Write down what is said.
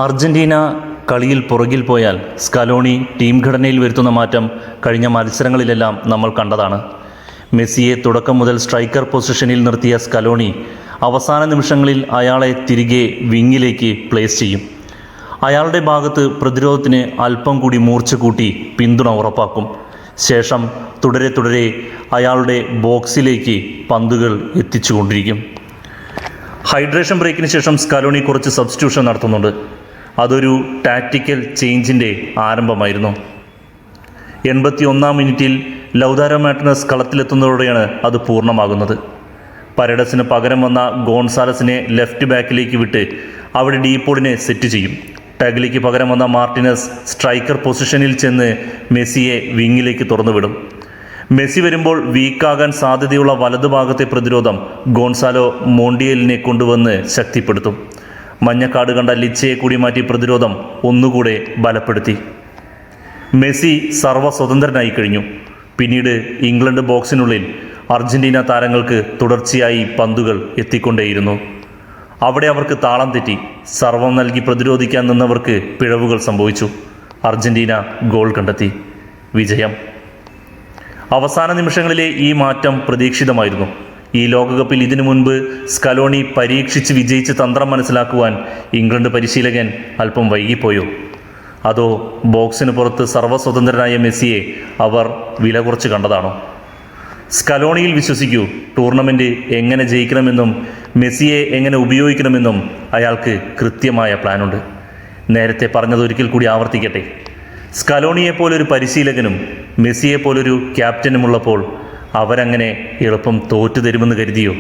Argentina കളിയിൽ പുറകിൽ പോയാൽ സ്കലോണി ടീം ഘടനയിൽ വരുത്തുന്ന മാറ്റം കഴിഞ്ഞ മത്സരങ്ങളിലെല്ലാം നമ്മൾ കണ്ടതാണ്. മെസ്സിയെ തുടക്കം മുതൽ സ്ട്രൈക്കർ പൊസിഷനിൽ നിർത്തിയ സ്കലോണി അവസാന നിമിഷങ്ങളിൽ അയാളെ തിരികെ വിങ്ങിലേക്ക് പ്ലേസ് ചെയ്യും. അയാളുടെ ഭാഗത്ത് പ്രതിരോധത്തിന് അല്പം കൂടി മൂർച്ച കൂട്ടി പിന്തുണ ഉറപ്പാക്കും. ശേഷം തുടരെ അയാളുടെ ബോക്സിലേക്ക് പന്തുകൾ എത്തിച്ചുകൊണ്ടിരിക്കും. ഹൈഡ്രേഷൻ ബ്രേക്കിന് ശേഷം സ്കലോണി കുറച്ച് സബ്സ്റ്റിറ്റ്യൂഷൻ നടത്തുന്നുണ്ട്. അതൊരു ടാക്റ്റിക്കൽ ചേഞ്ചിൻ്റെ ആരംഭമായിരുന്നു. 81-ാം മിനിറ്റിൽ ലൗതാരോ മാർട്ടിനസ് കളത്തിലെത്തുന്നതോടെയാണ് അത് പൂർണ്ണമാകുന്നത്. പരഡസിന് പകരം വന്ന ഗോൺസാലസിനെ ലെഫ്റ്റ് ബാക്കിലേക്ക് വിട്ട് അവിടെ ഡീപോളിനെ സെറ്റ് ചെയ്യും. ടഗ്ലിക്ക് പകരം വന്ന മാർട്ടിനസ് സ്ട്രൈക്കർ പൊസിഷനിൽ ചെന്ന് മെസ്സിയെ വിങ്ങിലേക്ക് തുറന്നുവിടും. മെസ്സി വരുമ്പോൾ വീക്കാകാൻ സാധ്യതയുള്ള വലതുഭാഗത്തെ പ്രതിരോധം ഗോൺസാലോ മോണ്ടിയലിനെ കൊണ്ടുവന്ന് ശക്തിപ്പെടുത്തും. മഞ്ഞക്കാട് കണ്ട ലിച്ചയെ കൂടി മാറ്റി പ്രതിരോധം ഒന്നുകൂടെ ബലപ്പെടുത്തി. മെസ്സി സർവ്വസ്വതന്ത്രനായി കഴിഞ്ഞു. പിന്നീട് ഇംഗ്ലണ്ട് ബോക്സിനുള്ളിൽ അർജന്റീന താരങ്ങൾക്ക് തുടർച്ചയായി പന്തുകൾ എത്തിക്കൊണ്ടേയിരുന്നു. അവിടെ അവർക്ക് താളം തെറ്റി. സർവം നൽകി പ്രതിരോധിക്കാൻ നിന്നവർക്ക് പിഴവുകൾ സംഭവിച്ചു. അർജന്റീന ഗോൾ കണ്ടെത്തി. വിജയം. അവസാന നിമിഷങ്ങളിലെ ഈ മാറ്റം പ്രതീക്ഷിതമായിരുന്നു. ഈ ലോകകപ്പിൽ ഇതിനു മുൻപ് സ്കലോണി പരീക്ഷിച്ച് വിജയിച്ച് തന്ത്രം മനസ്സിലാക്കുവാൻ ഇംഗ്ലണ്ട് പരിശീലകൻ അല്പം വൈകിപ്പോയോ? അതോ ബോക്സിന് പുറത്ത് സർവ്വസ്വതന്ത്രനായ മെസ്സിയെ അവർ വില കുറച്ച് കണ്ടതാണോ? സ്കലോണിയിൽ വിശ്വസിക്കൂ. ടൂർണമെൻറ്റ് എങ്ങനെ ജയിക്കണമെന്നും മെസ്സിയെ എങ്ങനെ ഉപയോഗിക്കണമെന്നും അയാൾക്ക് കൃത്യമായ പ്ലാനുണ്ട്. നേരത്തെ പറഞ്ഞതൊരിക്കൽ കൂടി ആവർത്തിക്കട്ടെ. സ്കലോണിയെപ്പോലൊരു പരിശീലകനും മെസ്സിയെപ്പോലൊരു ക്യാപ്റ്റനുമുള്ളപ്പോൾ അവരങ്ങനെ എളുപ്പം തോറ്റു തരുമെന്ന് കരുതിയോ?